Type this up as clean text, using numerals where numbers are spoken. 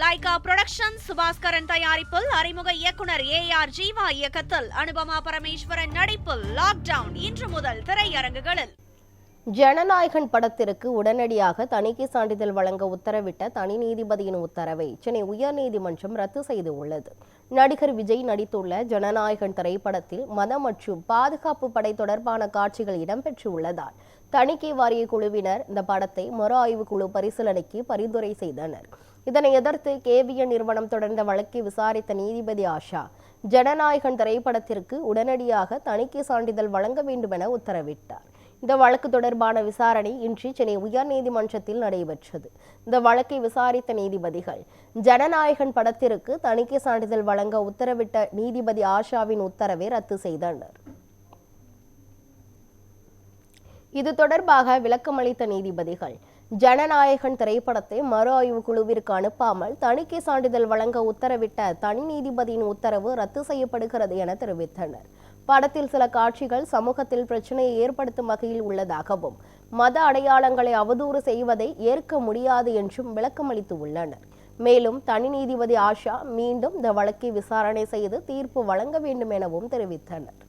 Lyca production Subaskaran தயாரிப்பில் அறிமுக இயக்குனர் ஏஆர் ஜீவா இயக்கத்தில் அனுபமா பரமேஸ்வரன் நடிப்பில் லாக்டவுன் இன்று முதல் திரையரங்குகளில். ஜனநாயகன் படத்திற்கு உடனடியாக தணிக்கை சான்றிதழ் வழங்க உத்தரவிட்ட தனி நீதிபதியின் உத்தரவை சென்னை உயர்நீதிமன்றம் ரத்து செய்துள்ளது. நடிகர் விஜய் நடித்துள்ள ஜனநாயகன் திரைப்படத்தில் மதம் மற்றும் பாதுகாப்பு படை தொடர்பான காட்சிகள் இடம்பெற்றுள்ளதால் தணிக்கை வாரிய குழுவினர் இந்த படத்தை மறு ஆய்வு குழு பரிசீலனைக்கு பரிந்துரை செய்தனர். இதனை எதிர்த்து கேவிஎன் நிறுவனம் தொடர்ந்த வழக்கை விசாரித்த நீதிபதி ஆஷா ஜனநாயகன் திரைப்படத்திற்கு உடனடியாக தணிக்கை சான்றிதழ் வழங்க வேண்டும் என உத்தரவிட்டார். இந்த வழக்கு தொடர்பான விசாரணை இன்று சென்னை உயர்நீதிமன்றத்தில் நடைபெற்றது. இந்த வழக்கை விசாரித்த நீதிபதிகள் ஜனநாயகன் படத்திற்கு தணிக்கை சான்றிதழ் வழங்க உத்தரவிட்ட நீதிபதி ஆஷாவின் உத்தரவை ரத்து செய்தனர். இது தொடர்பாக விளக்கமளித்த நீதிபதிகள் ஜனநாயகன் திரைப்படத்தை மறு ஆய்வு குழுவிற்கு அனுப்பாமல் தணிக்கை சான்றிதழ் வழங்க உத்தரவிட்ட தனி நீதிபதியின் உத்தரவு ரத்து செய்யப்படுகிறது என தெரிவித்தனர். படத்தில் சில காட்சிகள் சமூகத்தில் பிரச்சனையை ஏற்படுத்தும் வகையில் உள்ளதாகவும் மத அடையாளங்களை அவதூறு செய்வதை ஏற்க முடியாது என்றும் விளக்கமளித்து உள்ளனர். மேலும் தனி நீதிபதி ஆஷா மீண்டும் இந்த வழக்கை விசாரணை செய்து தீர்ப்பு வழங்க வேண்டும் எனவும் தெரிவித்தனர்.